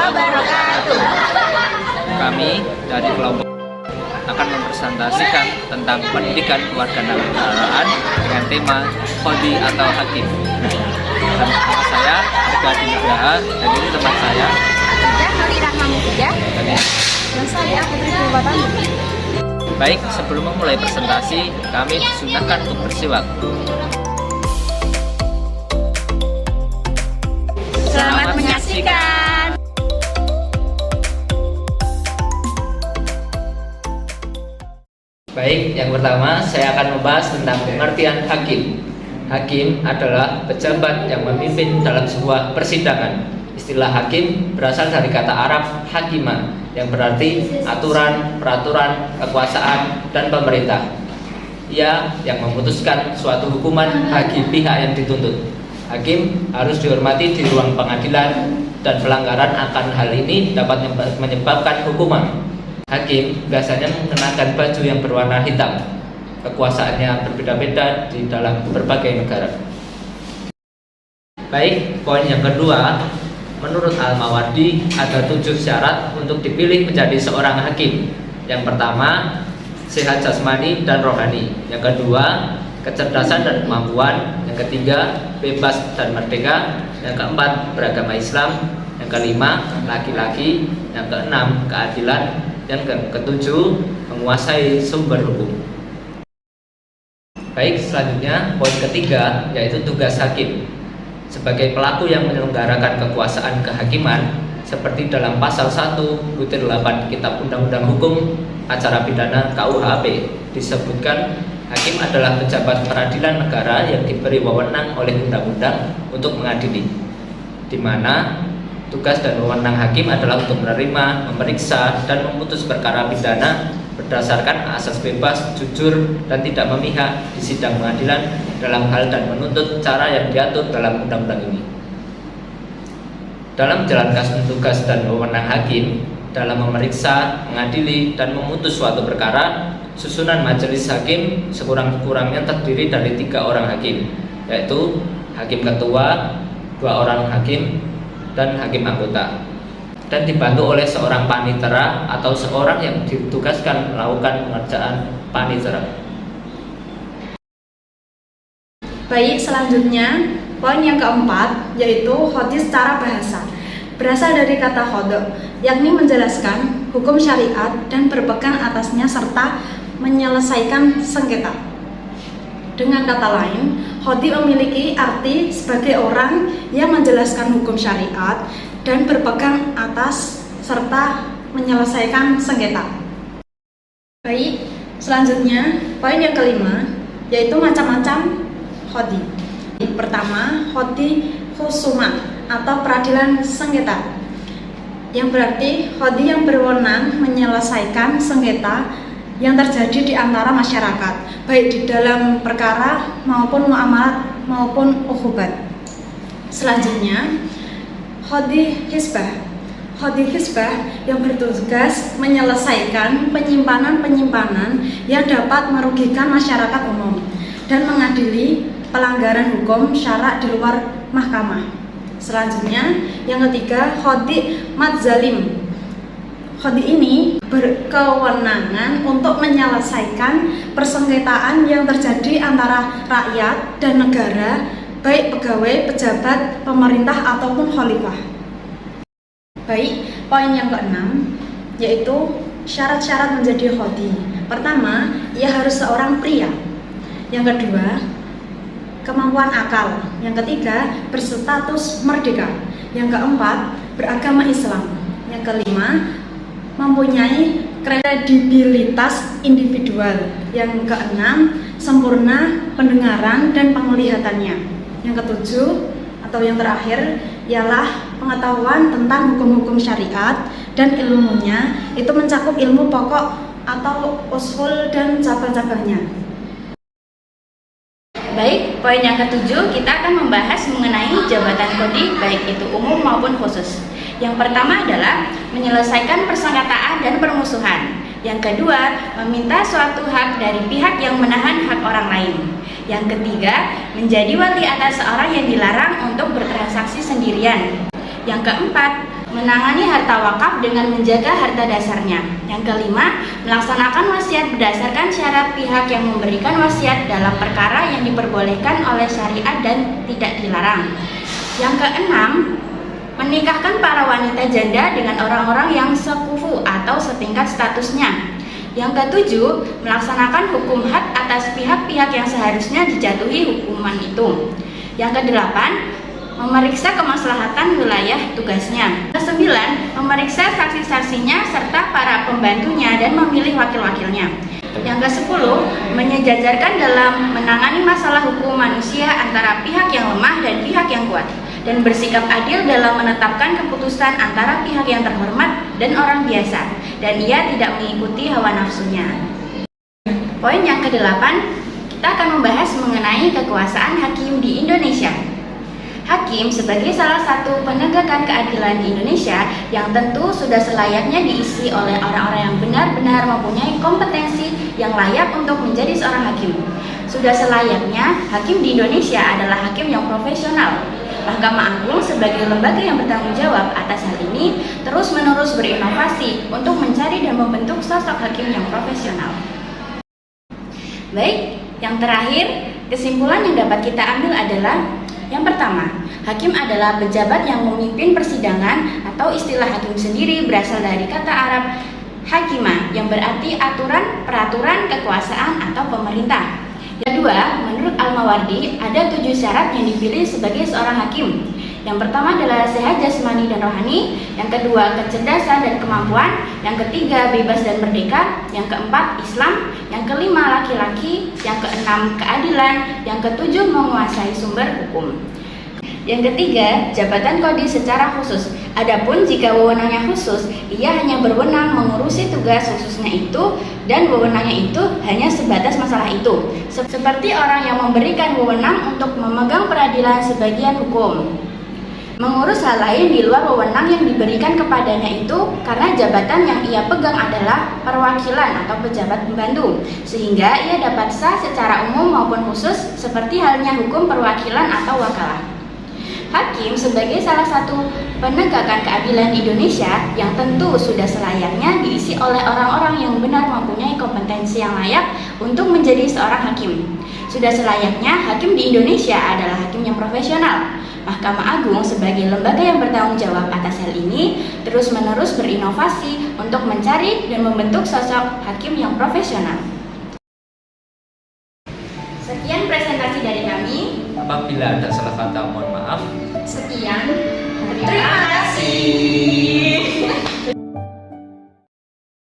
wabarakatuh. Kami dari kelompok akan mempresentasikan tentang pendidikan kewarganegaraan dengan tema Qadhi atau Hakim. Dan nama saya Arga Dinugraha, dan ini teman saya Nuri Rahma Mufidah. Dan saya Putri Purwatami. Baik, sebelum memulai presentasi, kami disunahkan untuk bersiwak. Selamat menyaksikan. Baik, yang pertama saya akan membahas tentang pengertian hakim. Hakim adalah pejabat yang memimpin dalam sebuah persidangan. Istilah hakim berasal dari kata Arab hakimah, yang berarti aturan, peraturan, kekuasaan, dan pemerintah. Ia yang memutuskan suatu hukuman bagi pihak yang dituntut. Hakim harus dihormati di ruang pengadilan, dan pelanggaran akan hal ini dapat menyebabkan hukuman. Hakim biasanya mengenakan baju yang berwarna hitam. Kekuasaannya berbeda-beda di dalam berbagai negara. Baik, poin yang kedua, menurut Al-Mawardi ada 7 syarat untuk dipilih menjadi seorang hakim. Yang pertama, sehat jasmani dan rohani. Yang kedua, kecerdasan dan kemampuan. Yang ketiga, bebas dan merdeka. Yang keempat, beragama Islam. Yang kelima, laki-laki. Yang keenam, keadilan. Yang ketujuh, menguasai sumber hukum. Baik, selanjutnya poin ketiga, yaitu tugas hakim. Sebagai pelaku yang menyelenggarakan kekuasaan kehakiman, seperti dalam pasal 1/8 Kitab Undang-Undang Hukum Acara Pidana KUHP disebutkan, hakim adalah pejabat peradilan negara yang diberi wewenang oleh undang-undang untuk mengadili, di mana tugas dan wewenang hakim adalah untuk menerima, memeriksa, dan memutus perkara pidana berdasarkan asas bebas, jujur, dan tidak memihak di sidang pengadilan dalam hal dan menuntut cara yang diatur dalam undang-undang ini. Dalam menjalankan tugas dan wewenang hakim dalam memeriksa, mengadili, dan memutus suatu perkara, susunan majelis hakim sekurang-kurangnya terdiri dari 3 orang hakim, yaitu hakim ketua, 2 orang hakim, dan hakim anggota, dan dibantu oleh seorang panitera atau seorang yang ditugaskan melakukan pengerjaan panitera. Baik, selanjutnya poin yang keempat, yaitu qadhi secara bahasa. Berasal dari kata qadha, yakni menjelaskan hukum syariat dan berpegang atasnya serta menyelesaikan sengketa. Dengan kata lain, qadhi memiliki arti sebagai orang yang menjelaskan hukum syariat dan berpegang atas serta menyelesaikan sengketa. Baik, selanjutnya poin yang kelima, yaitu macam-macam qadhi. Pertama, qadhi khusumat atau peradilan sengketa, yang berarti qadhi yang berwenang menyelesaikan sengketa yang terjadi di antara masyarakat, baik di dalam perkara maupun muamalat maupun ukhubat. Selanjutnya, qadhi hizbah. Qadhi hizbah yang bertugas menyelesaikan penyimpanan-penyimpanan yang dapat merugikan masyarakat umum dan mengadili pelanggaran hukum syara di luar mahkamah. Selanjutnya, yang ketiga, qadhi madzalim. Qadhi ini berkewenangan untuk menyelesaikan persengketaan yang terjadi antara rakyat dan negara, baik pegawai, pejabat, pemerintah, ataupun khalifah. Baik, poin yang keenam, yaitu syarat-syarat menjadi qadhi. Pertama, ia harus seorang pria. Yang kedua, kemampuan akal. Yang ketiga, berstatus merdeka. Yang keempat, beragama Islam. Yang kelima, mempunyai kredibilitas individual. Yang keenam, sempurna pendengaran dan penglihatannya. Yang ketujuh atau yang terakhir ialah pengetahuan tentang hukum-hukum syariat, dan ilmunya itu mencakup ilmu pokok atau usul dan cabang-cabangnya. Baik, poin yang ketujuh, kita akan membahas mengenai jabatan qadhi baik itu umum maupun khusus. Yang pertama adalah menyelesaikan persengketaan dan permusuhan. Yang kedua, meminta suatu hak dari pihak yang menahan hak orang lain. Yang ketiga, menjadi wali atas seorang yang dilarang untuk bertransaksi sendirian. Yang keempat, menangani harta wakaf dengan menjaga harta dasarnya. Yang kelima, melaksanakan wasiat berdasarkan syarat pihak yang memberikan wasiat dalam perkara yang diperbolehkan oleh syariat dan tidak dilarang. Yang keenam, menikahkan para wanita janda dengan orang-orang yang sekufu atau setingkat statusnya. Yang ketujuh, melaksanakan hukum had atas pihak-pihak yang seharusnya dijatuhi hukuman itu. Yang kedelapan, memeriksa kemaslahatan wilayah tugasnya. Kesembilan, memeriksa saksi-saksinya serta para pembantunya dan memilih wakil-wakilnya. Yang kesepuluh, menyejajarkan dalam menangani masalah hukum manusia antara pihak yang lemah dan pihak yang kuat, dan bersikap adil dalam menetapkan keputusan antara pihak yang terhormat dan orang biasa, dan ia tidak mengikuti hawa nafsunya. Poin yang kedelapan, kita akan membahas mengenai kekuasaan hakim di Indonesia. Hakim sebagai salah satu penegakan keadilan di Indonesia yang tentu sudah selayaknya diisi oleh orang-orang yang benar-benar mempunyai kompetensi yang layak untuk menjadi seorang hakim. Sudah selayaknya hakim di Indonesia adalah hakim yang profesional. Mahkamah Agung sebagai lembaga yang bertanggung jawab atas hal ini terus-menerus berinovasi untuk mencari dan membentuk sosok hakim yang profesional. Baik, yang terakhir, kesimpulan yang dapat kita ambil adalah yang pertama, hakim adalah pejabat yang memimpin persidangan atau istilah hakim sendiri berasal dari kata Arab hakimah yang berarti aturan, peraturan, kekuasaan atau pemerintah. Yang kedua, menurut Al-Mawardi ada 7 syarat yang dipilih sebagai seorang hakim. Yang pertama adalah sehat jasmani dan rohani, yang kedua kecerdasan dan kemampuan, yang ketiga bebas dan merdeka, yang keempat Islam, yang kelima laki-laki, yang keenam keadilan, yang ketujuh menguasai sumber hukum. Yang ketiga, jabatan kodi secara khusus. Adapun jika wewenangnya khusus, ia hanya berwenang mengurusi tugas khususnya itu dan wewenangnya itu hanya sebatas masalah itu. Seperti orang yang memberikan wewenang untuk memegang peradilan sebagian hukum. Mengurus hal lain di luar wewenang yang diberikan kepadanya itu karena jabatan yang ia pegang adalah perwakilan atau pejabat pembantu, sehingga ia dapat sah secara umum maupun khusus seperti halnya hukum perwakilan atau wakalah. Hakim sebagai salah satu penegakan keadilan di Indonesia yang tentu sudah selayaknya diisi oleh orang-orang yang benar mempunyai kompetensi yang layak untuk menjadi seorang hakim. Sudah selayaknya hakim di Indonesia adalah hakim yang profesional. Mahkamah Agung sebagai lembaga yang bertanggung jawab atas hal ini terus-menerus berinovasi untuk mencari dan membentuk sosok hakim yang profesional. Sekian presentasi dari kami. Apabila ada salah kata, mohon maaf. Sekian. Terima kasih.